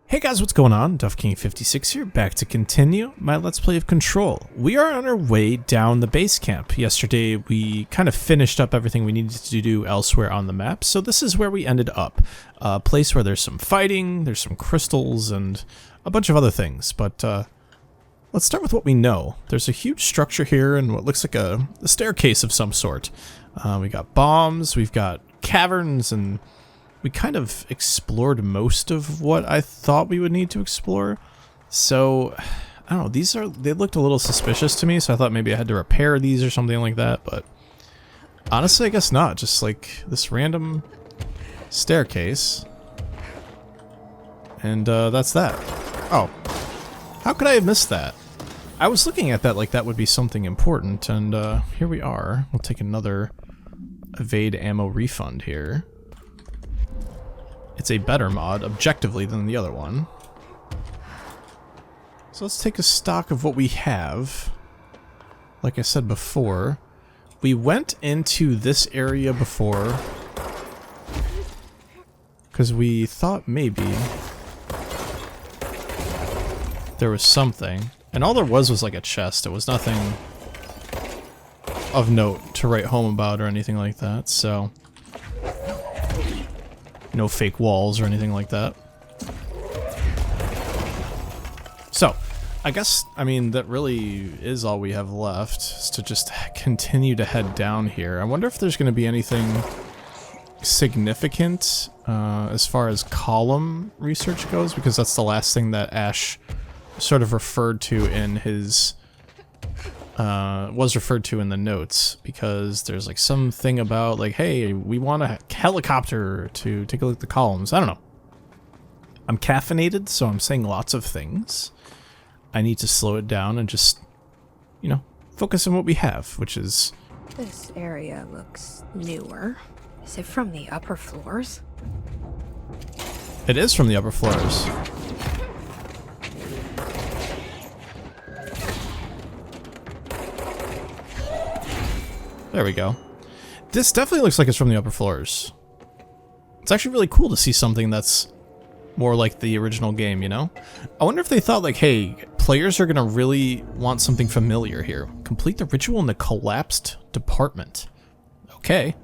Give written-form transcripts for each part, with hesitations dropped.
Hey guys, what's going on? DuffKing56 here, back to continue my Let's Play of Control. We are on our way down the base camp. Yesterday we kind of finished up everything we needed to do elsewhere on the map, so this is where we ended up. A place where there's some fighting, there's some crystals, and a bunch of other things, but let's start with what we know. There's a huge structure here and what looks like a staircase of some sort. We got bombs, we've got caverns, and we kind of explored most of what I thought we would need to explore. So, I don't know, they looked a little suspicious to me, so I thought maybe I had to repair these or something like that, but honestly, I guess not. Just like this random staircase. And that's that. Oh, how could I have missed that? I was looking at that like that would be something important, and here we are. We'll take another evade ammo refund here. It's a better mod, objectively, than the other one. So let's take a stock of what we have. Like I said before, we went into this area before because we thought maybe there was something. And all there was like a chest. It was nothing of note to write home about or anything like that, so no fake walls or anything like that. So, I guess, I mean, that really is all we have left, is to just continue to head down here. I wonder if there's going to be anything significant as far as column research goes, because that's the last thing that Ash sort of referred to in his... was referred to in the notes, because there's like something about like, hey, we want a helicopter to take a look at the columns. I don't know. I'm caffeinated, so I'm saying lots of things. I need to slow it down and just, you know, focus on what we have, which is... This area looks newer. Is it from the upper floors? It is from the upper floors. There we go. This definitely looks like it's from the upper floors. It's actually really cool to see something that's more like the original game, you know? I wonder if they thought like, hey, players are gonna really want something familiar here. Complete the ritual in the collapsed department. Okay.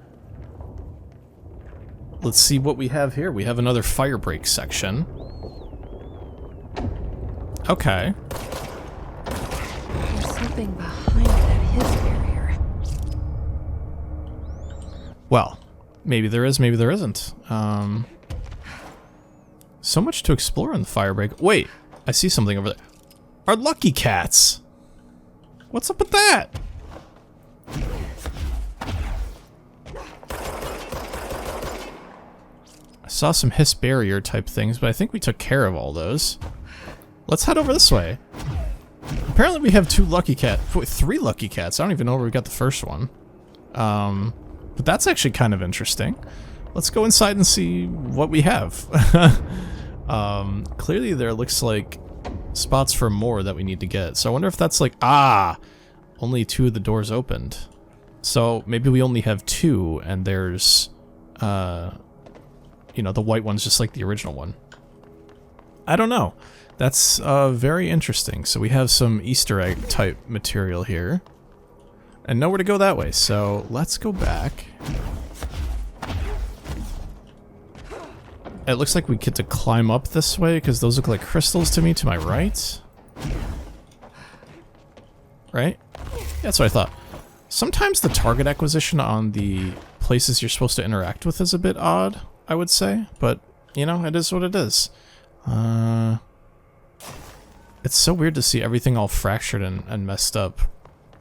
Let's see what we have here. We have another fire break section. Okay. There's something behind that hiss barrier. Well, maybe there is, maybe there isn't. So much to explore in the firebreak. Wait, I see something over there. Our lucky cats! What's up with that? I saw some hiss barrier type things, but I think we took care of all those. Let's head over this way. Apparently we have three lucky cats. I don't even know where we got the first one. But that's actually kind of interesting. Let's go inside and see what we have. Clearly there looks like spots for more that we need to get. So I wonder if that's like, only two of the doors opened. So maybe we only have two and there's, you know, the white one's just like the original one. I don't know. That's very interesting. So we have some Easter egg type material here. And nowhere to go that way, so let's go back. It looks like we get to climb up this way, because those look like crystals to me, to my right. Right? Yeah, that's what I thought. Sometimes the target acquisition on the places you're supposed to interact with is a bit odd, I would say. But, you know, it is what it is. It's so weird to see everything all fractured and messed up.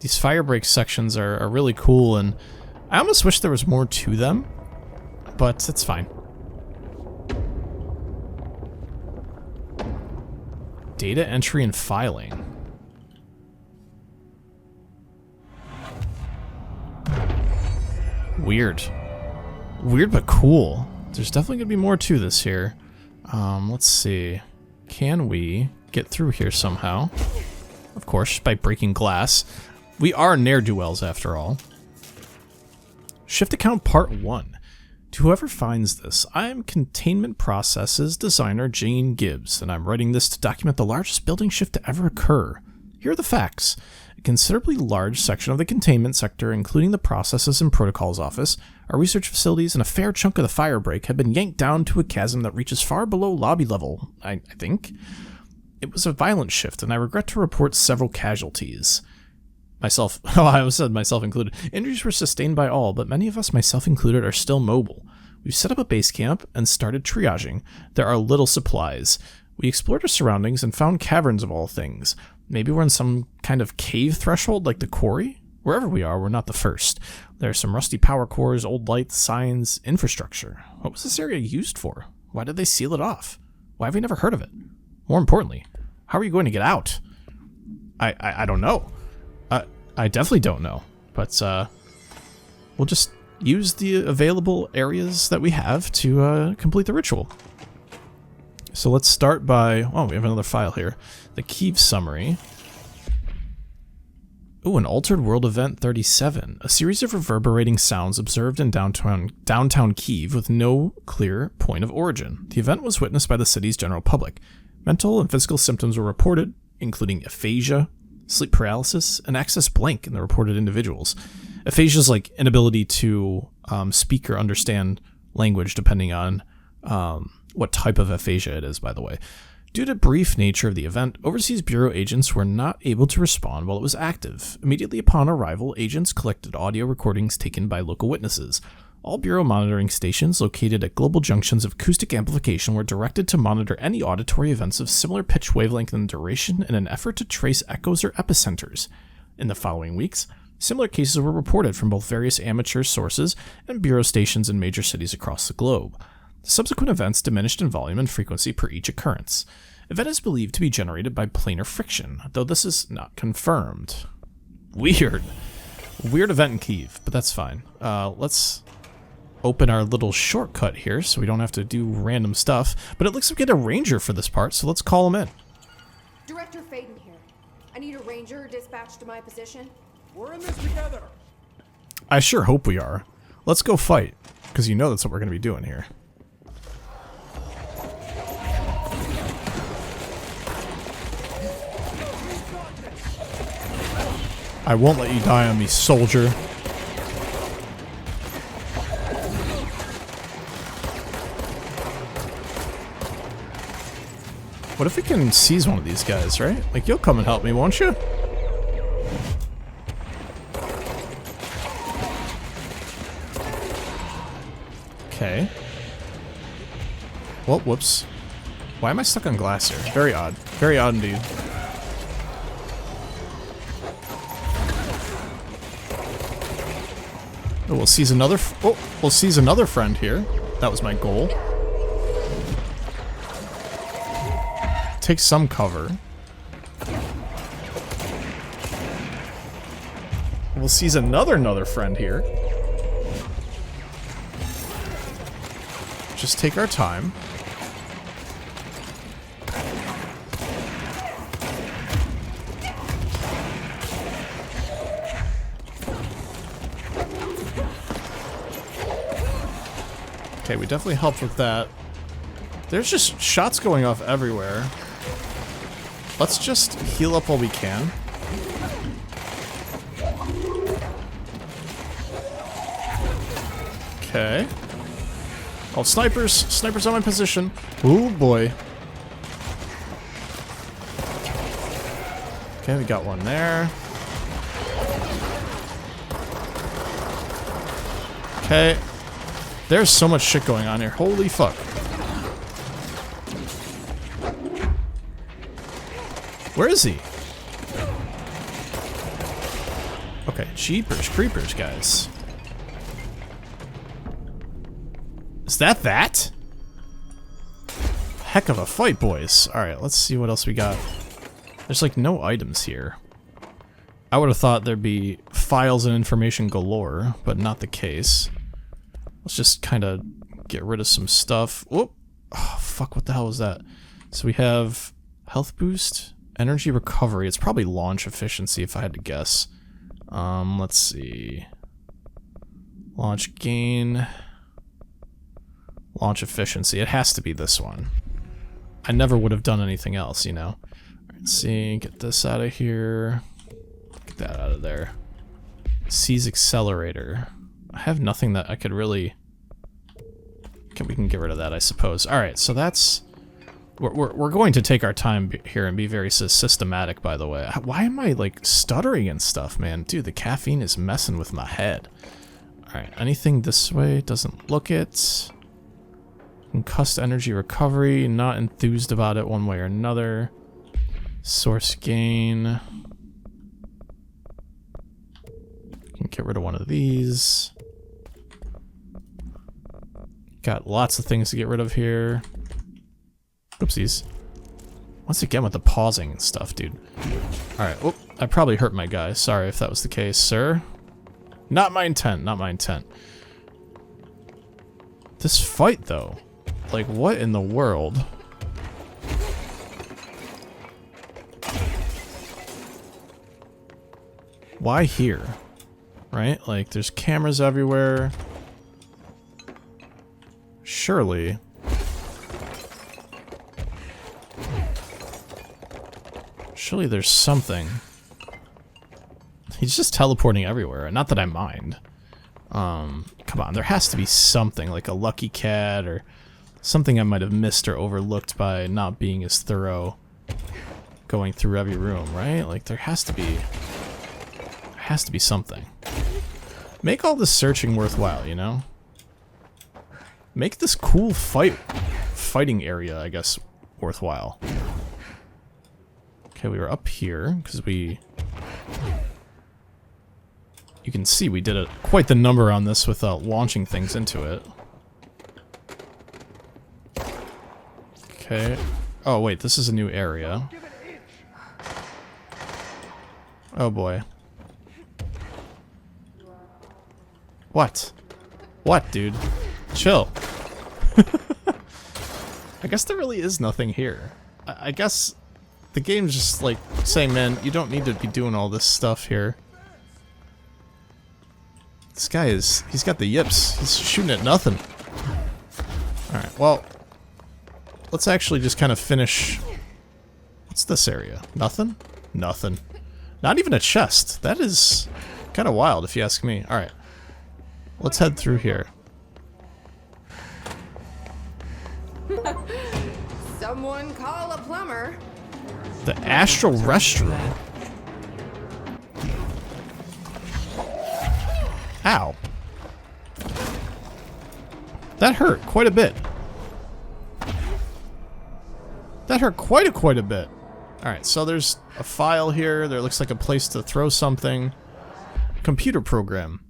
These firebreak sections are really cool, and I almost wish there was more to them, but it's fine. Data entry and filing. Weird. Weird but cool. There's definitely gonna be more to this here. Let's see. Can we get through here somehow? Of course, by breaking glass. We are ne'er-do-wells after all. Shift account part 1. To whoever finds this, I am Containment Processes designer Jane Gibbs, and I'm writing this to document the largest building shift to ever occur. Here are the facts. A considerably large section of the containment sector, including the Processes and Protocols Office, our research facilities, and a fair chunk of the fire break have been yanked down to a chasm that reaches far below lobby level, I think. It was a violent shift, and I regret to report several casualties. I said myself included. Injuries were sustained by all, but many of us, myself included, are still mobile. We've set up a base camp and started triaging. There are little supplies. We explored our surroundings and found caverns of all things. Maybe we're in some kind of cave threshold like the quarry? Wherever we are, we're not the first. There are some rusty power cores, old lights, signs, infrastructure. What was this area used for? Why did they seal it off? Why have we never heard of it? More importantly, how are you going to get out? I don't know. I definitely don't know, but we'll just use the available areas that we have to complete the ritual. So let's start by, oh, we have another file here. The Kiev summary. Ooh, an altered world event 37. A series of reverberating sounds observed in downtown Kiev with no clear point of origin. The event was witnessed by the city's general public. Mental and physical symptoms were reported, including aphasia, sleep paralysis, and access blank in the reported individuals. Aphasia is like inability to speak or understand language, depending on what type of aphasia it is, by the way. Due to brief nature of the event, Overseas Bureau agents were not able to respond while it was active. Immediately upon arrival, agents collected audio recordings taken by local witnesses. All Bureau monitoring stations located at global junctions of acoustic amplification were directed to monitor any auditory events of similar pitch wavelength and duration in an effort to trace echoes or epicenters. In the following weeks, similar cases were reported from both various amateur sources and Bureau stations in major cities across the globe. The subsequent events diminished in volume and frequency per each occurrence. Event is believed to be generated by planar friction, though this is not confirmed. Weird. Weird event in Kiev, but that's fine. Let's open our little shortcut here so we don't have to do random stuff. But it looks like we get a ranger for this part, so let's call him in. Director Faden here. I need a ranger dispatched to my position. We're in this together. I sure hope we are. Let's go fight, because you know that's what we're going to be doing here. I won't let you die on me, soldier. What if we can seize one of these guys, right? Like, you'll come and help me, won't you? Okay. Well, whoops. Why am I stuck on glass here? Very odd. Very odd indeed. Oh, we'll seize another. We'll seize another friend here. That was my goal. Take some cover. We'll seize another friend here. Just take our time. Okay, we definitely helped with that. There's just shots going off everywhere. Let's just heal up while we can. Okay. Oh, snipers! Snipers on my position. Oh boy. Okay, we got one there. Okay. There's so much shit going on here. Holy fuck. Where is he? Okay, jeepers creepers, guys. Is that? Heck of a fight, boys. Alright, let's see what else we got. There's like no items here. I would have thought there'd be files and information galore, but not the case. Let's just kind of get rid of some stuff. Whoop! Oh, fuck, what the hell was that? So we have health boost, energy recovery. It's probably launch efficiency if I had to guess. Let's see. Launch gain. Launch efficiency. It has to be this one. I never would have done anything else, you know. Let's see, get this out of here. Get that out of there. Seize accelerator. I have nothing that I could really... we can get rid of that, I suppose. Alright, so that's... We're going to take our time here and be very systematic, by the way. Why am I, like, stuttering and stuff, man? Dude, the caffeine is messing with my head. Alright, anything this way? Doesn't look it. Concussed energy recovery. Not enthused about it one way or another. Source gain. Can get rid of one of these. Got lots of things to get rid of here. Oopsies. Once again with the pausing and stuff, dude. Alright, whoop. I probably hurt my guy. Sorry if that was the case, sir. Not my intent, not my intent. This fight, though. Like, what in the world? Why here? Right? Like, there's cameras everywhere. Surely. Surely there's something. He's just teleporting everywhere. Not that I mind. Come on, there has to be something, like a lucky cat or something I might have missed or overlooked by not being as thorough going through every room, right? Like, there has to be something. Make all this searching worthwhile, you know? Make this cool fighting area, I guess, worthwhile. Okay, we were up here, because we... You can see we did quite the number on this without launching things into it. Okay. Oh, wait, this is a new area. Oh, boy. What? What, dude? Chill. I guess there really is nothing here. I guess the game's just like saying, man, you don't need to be doing all this stuff here. This guy he's got the yips. He's shooting at nothing. Alright, well, let's actually just kind of finish. What's this area? Nothing? Nothing. Not even a chest. That is kind of wild if you ask me. Alright. Let's head through here. Someone call a plumber. The astral restroom. Ow. That hurt quite a bit. That hurt quite a bit. Alright, so there's a file here. There looks like a place to throw something. Computer program.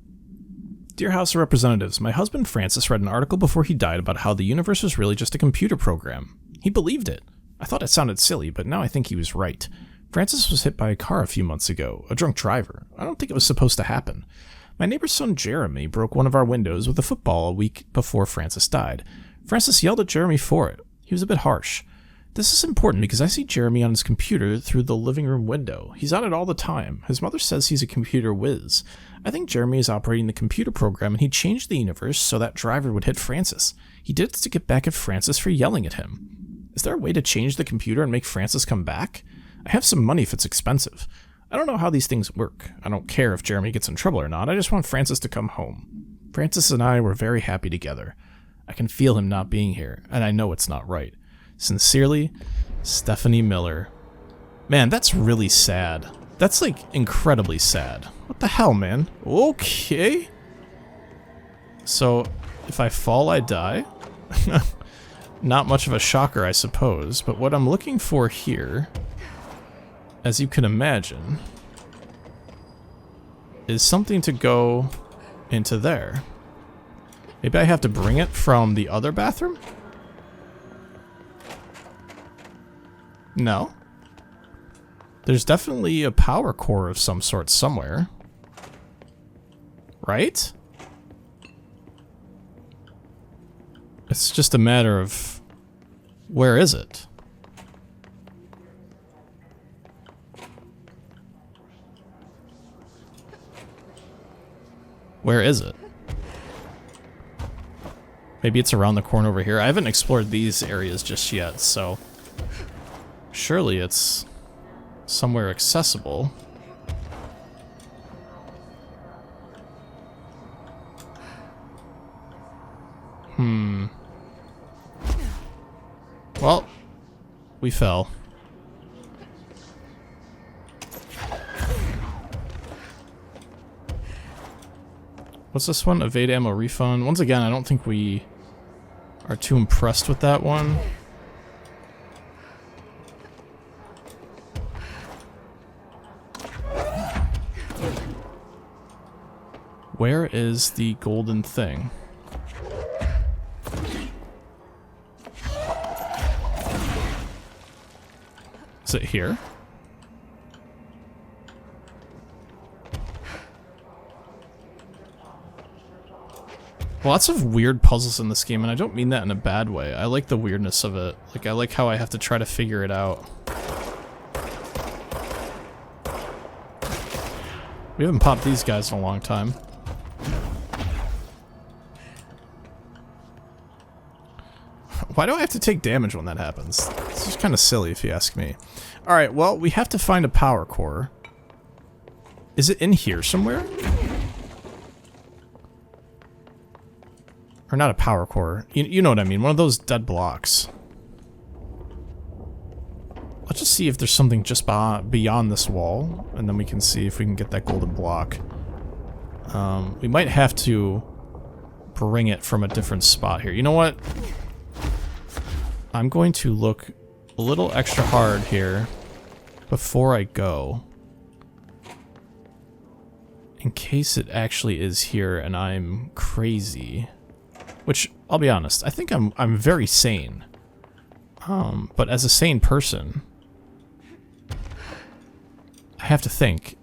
Dear House of Representatives, my husband Francis read an article before he died about how the universe was really just a computer program. He believed it. I thought it sounded silly, but now I think he was right. Francis was hit by a car a few months ago, a drunk driver. I don't think it was supposed to happen. My neighbor's son Jeremy broke one of our windows with a football a week before Francis died. Francis yelled at Jeremy for it. He was a bit harsh. This is important because I see Jeremy on his computer through the living room window. He's on it all the time. His mother says he's a computer whiz. I think Jeremy is operating the computer program and he changed the universe so that driver would hit Francis. He did it to get back at Francis for yelling at him. Is there a way to change the computer and make Francis come back? I have some money if it's expensive. I don't know how these things work. I don't care if Jeremy gets in trouble or not. I just want Francis to come home. Francis and I were very happy together. I can feel him not being here, and I know it's not right. Sincerely, Stephanie Miller. Man, that's really sad. That's, like, incredibly sad. What the hell, man? Okay. So, if I fall, I die? Not much of a shocker, I suppose, but what I'm looking for here, as you can imagine, is something to go into there. Maybe I have to bring it from the other bathroom? No. There's definitely a power core of some sort somewhere. Right? It's just a matter of... where is it? Where is it? Maybe it's around the corner over here. I haven't explored these areas just yet, so surely it's somewhere accessible. Well, we fell. What's this one? Evade ammo refund. Once again, I don't think we are too impressed with that one. Where is the golden thing? Is it here? Lots of weird puzzles in this game, and I don't mean that in a bad way. I like the weirdness of it. Like, I like how I have to try to figure it out. We haven't popped these guys in a long time. Why do I have to take damage when that happens? It's just kind of silly if you ask me. Alright, well, we have to find a power core. Is it in here somewhere? Or not a power core. You know what I mean. One of those dead blocks. Let's just see if there's something just beyond this wall. And then we can see if we can get that golden block. We might have to bring it from a different spot here. You know what? I'm going to look a little extra hard here before I go. In case it actually is here and I'm crazy. Which, I'll be honest, I think I'm very sane. But as a sane person, I have to think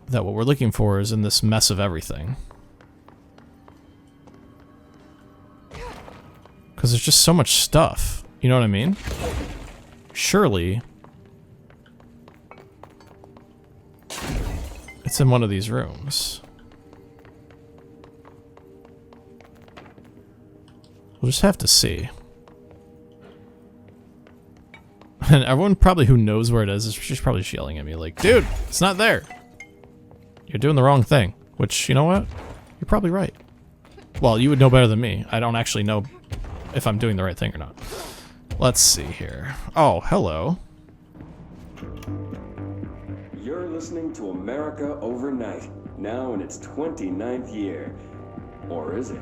that what we're looking for is in this mess of everything. Because there's just so much stuff. You know what I mean? Surely it's in one of these rooms. We'll just have to see. And everyone probably who knows where it is just probably yelling at me like, dude, it's not there. You're doing the wrong thing. Which, you know what? You're probably right. Well, you would know better than me. I don't actually know if I'm doing the right thing or not. Let's see here. Oh, hello. You're listening to America Overnight, now in its 29th year. Or is it?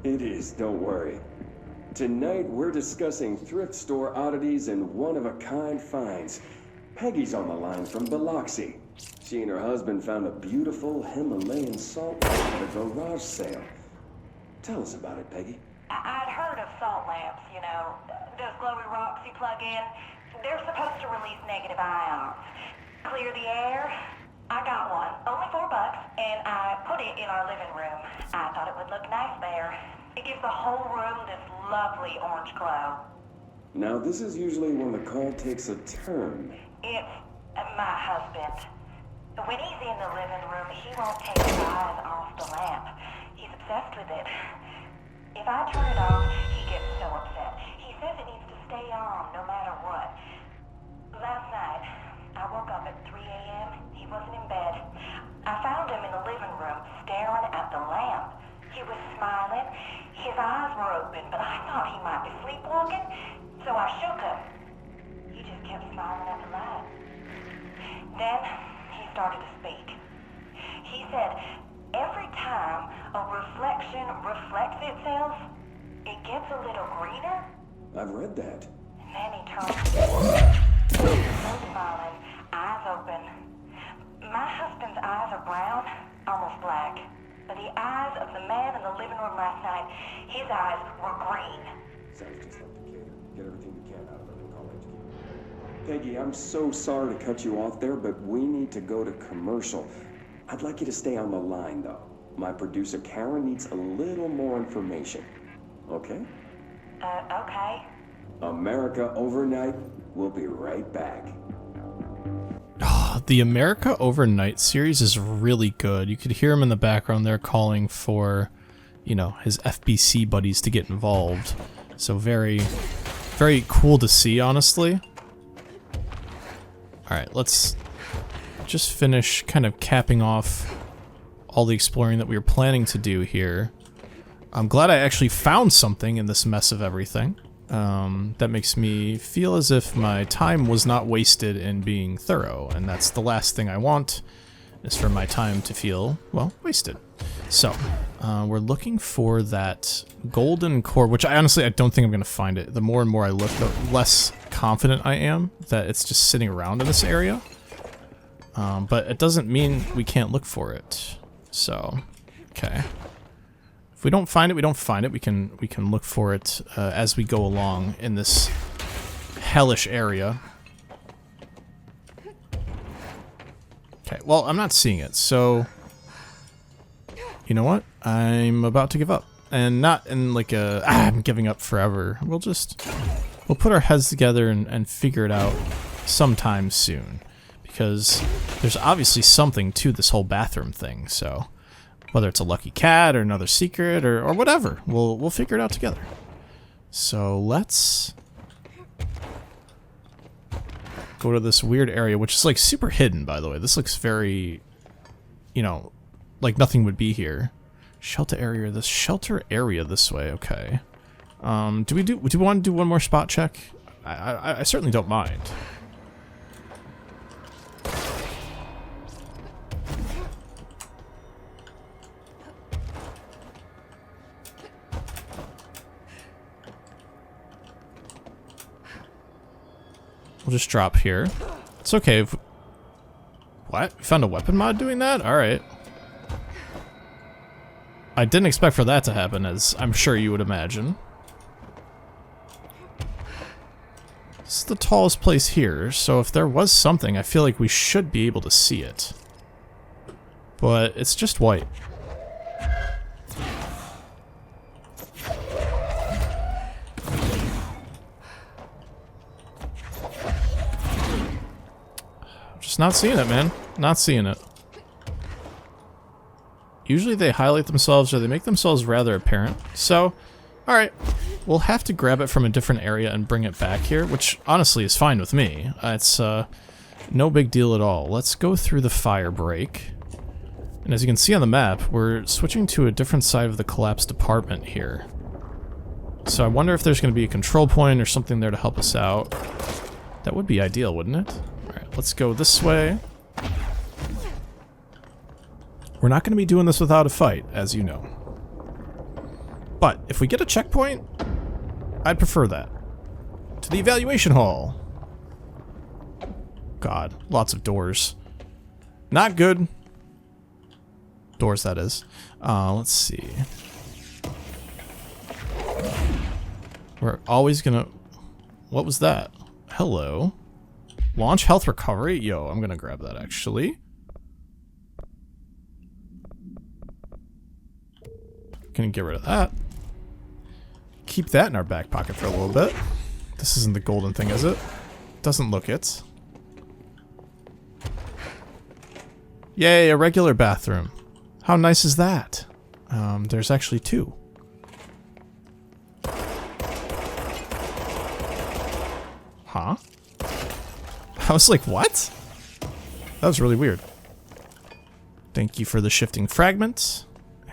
It is, don't worry. Tonight we're discussing thrift store oddities and one-of-a-kind finds. Peggy's on the line from Biloxi. She and her husband found a beautiful Himalayan salt lamp at a garage sale. Tell us about it, Peggy. I'd heard of salt lamps, you know, those glowy rocks you plug in. They're supposed to release negative ions. Clear the air? I got one, only $4, and I put it in our living room. I thought it would look nice there. It gives the whole room this lovely orange glow. Now, this is usually when the call takes a turn. It's my husband. When he's in the living room, he won't take his eyes off the lamp. He's obsessed with it. If I turn it off, he gets so upset. He says it needs to stay on no matter what. Last night, I woke up at 3 a.m. He wasn't in bed. I found him in the living room, staring at the lamp. He was smiling. His eyes were open, but I thought he might be sleepwalking, so I shook him. He just kept smiling at the light. Then, he started to speak. He said, every time a reflection reflects itself, it gets a little greener. I've read that. And then he turned, so smiling, eyes open. My husband's eyes are brown, almost black. But the eyes of the man in the living room last night, his eyes were green. Sounds just like the kid. Get everything you can out of her and call HQ. Peggy, I'm so sorry to cut you off there, but we need to go to commercial. I'd like you to stay on the line, though. My producer, Karen, needs a little more information. Okay? Okay. America Overnight. We'll be right back. Oh, The America Overnight series is really good. You could hear him in the background there calling for, you know, his FBC buddies to get involved. So very, very cool to see, honestly. Alright, let's just finish kind of capping off all the exploring that we were planning to do here. I'm glad I actually found something in this mess of everything. That makes me feel as if my time was not wasted in being thorough, and that's the last thing I want, is for my time to feel, well, wasted. So, we're looking for that golden core, which I honestly don't think I'm going to find it. The more and more I look, the less confident I am that it's just sitting around in this area. But it doesn't mean we can't look for it. So, okay. If we don't find it, we don't find it. We can look for it as we go along in this hellish area. Okay, well, I'm not seeing it, so you know what? I'm about to give up. And not in like a, I'm giving up forever. We'll put our heads together and figure it out sometime soon. Because there's obviously something to this whole bathroom thing, so whether it's a lucky cat or another secret or whatever, we'll figure it out together. So let's go to this weird area, which is like super hidden, by the way. This looks very, you know, like nothing would be here. Shelter area this way, okay. Do we want to do one more spot check? I certainly don't mind. We'll just drop here. It's okay if... What? We found a weapon mod doing that? Alright. I didn't expect for that to happen, as I'm sure you would imagine. This is the tallest place here, so if there was something, I feel like we should be able to see it. But it's just white. Just not seeing it, man. Not seeing it. Usually they highlight themselves or they make themselves rather apparent. So, alright. We'll have to grab it from a different area and bring it back here, which honestly is fine with me. It's no big deal at all. Let's go through the fire break. And as you can see on the map, we're switching to a different side of the collapsed apartment here. So I wonder if there's going to be a control point or something there to help us out. That would be ideal, wouldn't it? Alright, let's go this way. We're not going to be doing this without a fight, as you know. But if we get a checkpoint, I'd prefer that. To the evaluation hall. God, lots of doors. Not good. Doors, that is. Let's see. We're always gonna... What was that? Hello. Launch health recovery? Yo, I'm gonna grab that, actually. Gonna get rid of that. Keep that in our back pocket for a little bit. This isn't the golden thing, is it? Doesn't look it. Yay, a regular bathroom. How nice is that? There's actually two. Huh? I was like, what? That was really weird. Thank you for the shifting fragments.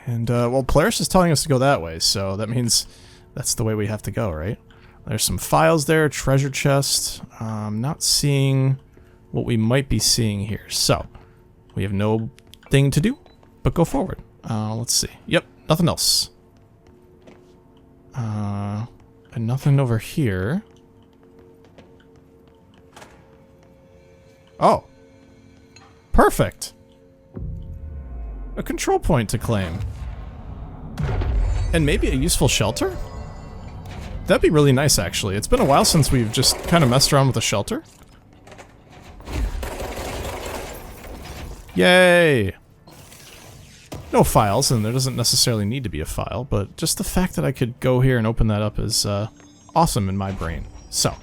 And, well, Polaris is telling us to go that way, so that means that's the way we have to go, right? There's some files there, treasure chest. Not seeing what we might be seeing here. So, we have no thing to do, but go forward. Let's see. Yep, nothing else. And nothing over here. Oh. Perfect. A control point to claim. And maybe a useful shelter? That'd be really nice, actually. It's been a while since we've just kind of messed around with a shelter. Yay! No files, and there doesn't necessarily need to be a file, but just the fact that I could go here and open that up is awesome in my brain. So,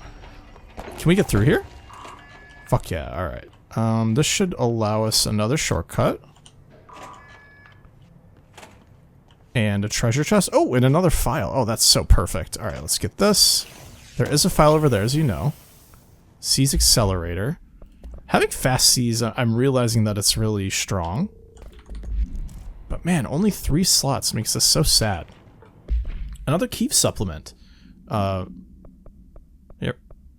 can we get through here? Fuck yeah, alright. This should allow us another shortcut. And a treasure chest. Oh, and another file. Oh, that's so perfect. All right, let's get this. There is a file over there, as you know. C's accelerator. Having fast C's, I'm realizing that it's really strong. But man, only 3 slots makes this so sad. Another Keeve supplement.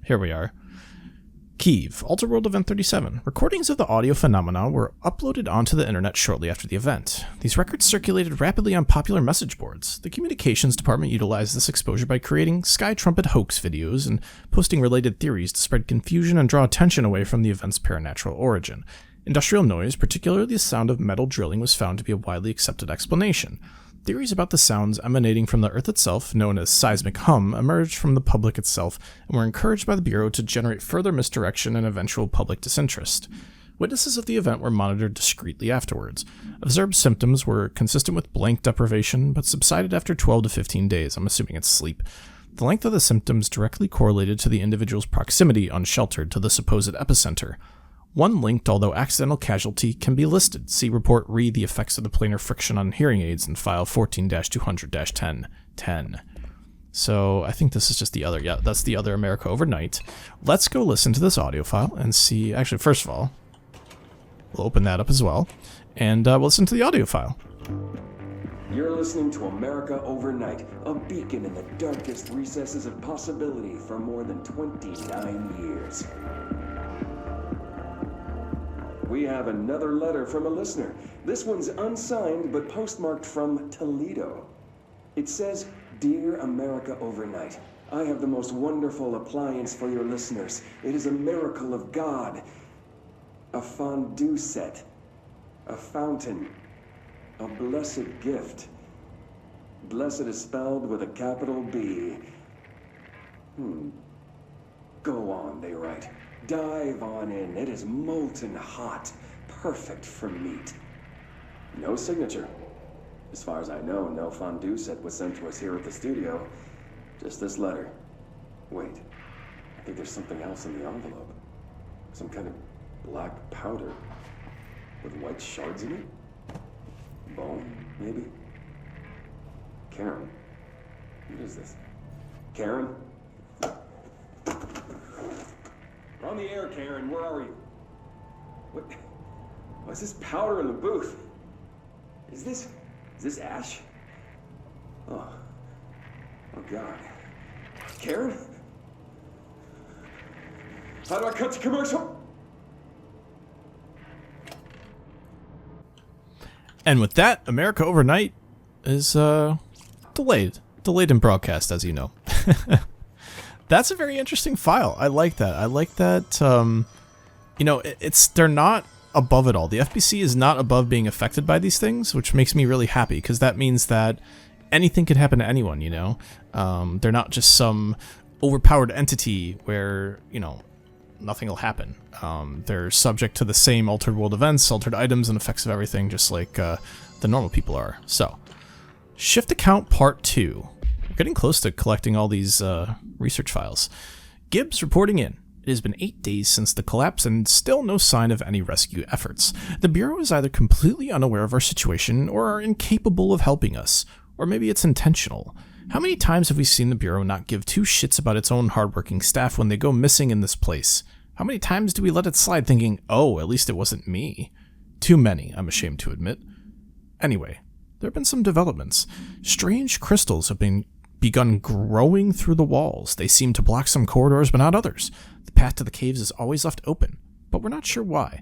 Here we are. Keeve, Alterworld Event 37. Recordings of the audio phenomena were uploaded onto the internet shortly after the event. These records circulated rapidly on popular message boards. The communications department utilized this exposure by creating Sky Trumpet hoax videos and posting related theories to spread confusion and draw attention away from the event's paranatural origin. Industrial noise, particularly the sound of metal drilling, was found to be a widely accepted explanation. Theories about the sounds emanating from the Earth itself, known as seismic hum, emerged from the public itself and were encouraged by the Bureau to generate further misdirection and eventual public disinterest. Witnesses of the event were monitored discreetly afterwards. Observed symptoms were consistent with blank deprivation, but subsided after 12 to 15 days. I'm assuming it's sleep. The length of the symptoms directly correlated to the individual's proximity, unsheltered, to the supposed epicenter. One linked, although accidental casualty, can be listed. See report re the effects of the planar friction on hearing aids in file 14-200-1010. So I think this is just the other, yeah, that's the other America Overnight. Let's go listen to this audio file and see, actually, first of all, we'll open that up as well, and we'll listen to the audio file. You're listening to America Overnight, a beacon in the darkest recesses of possibility for more than 29 years. We have another letter from a listener. This one's unsigned, but postmarked from Toledo. It says, "Dear America Overnight, I have the most wonderful appliance for your listeners. It is a miracle of God. A fondue set. A fountain. A blessed gift. Blessed is spelled with a capital B. Go on, they write. Dive on in. It is molten hot. Perfect for meat." No signature. As far as I know, no fondue set was sent to us here at the studio. Just this letter. Wait. I think there's something else in the envelope. Some kind of black powder. With white shards in it? Bone, maybe? Karen. What is this? Karen? We're on the air, Karen. Where are you? What's this powder in the booth? Is this ash? Oh God. Karen? How do I cut to commercial? And with that, America Overnight is delayed in broadcast, as you know. That's a very interesting file. I like that. I like that, you know, they're not above it all. The FBC is not above being affected by these things, which makes me really happy, because that means that anything could happen to anyone, you know? They're not just some overpowered entity where, you know, nothing will happen. They're subject to the same altered world events, altered items, and effects of everything, just like the normal people are. So, Shift Account Part 2. We're getting close to collecting all these research files. Gibbs reporting in. It has been 8 days since the collapse and still no sign of any rescue efforts. The Bureau is either completely unaware of our situation or are incapable of helping us. Or maybe it's intentional. How many times have we seen the Bureau not give two shits about its own hardworking staff when they go missing in this place? How many times do we let it slide thinking, oh, at least it wasn't me? Too many, I'm ashamed to admit. Anyway, there have been some developments. Strange crystals have begun growing through the walls. They seem to block some corridors, but not others. The path to the caves is always left open, but we're not sure why.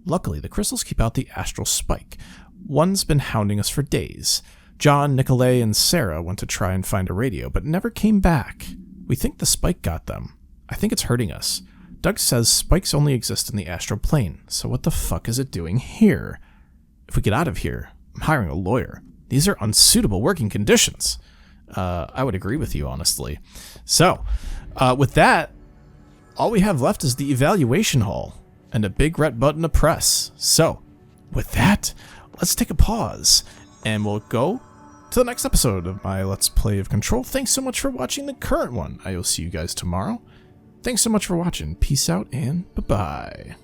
Luckily, the crystals keep out the astral spike. One's been hounding us for days. John, Nicolay, and Sarah went to try and find a radio, but never came back. We think the spike got them. I think it's hurting us. Doug says spikes only exist in the astral plane, so what the fuck is it doing here? If we get out of here, I'm hiring a lawyer. These are unsuitable working conditions. I would agree with you, honestly. So, with that, all we have left is the evaluation hall and a big red button to press. So, with that, let's take a pause and we'll go to the next episode of my Let's Play of Control. Thanks so much for watching the current one. I will see you guys tomorrow. Thanks so much for watching. Peace out and bye-bye.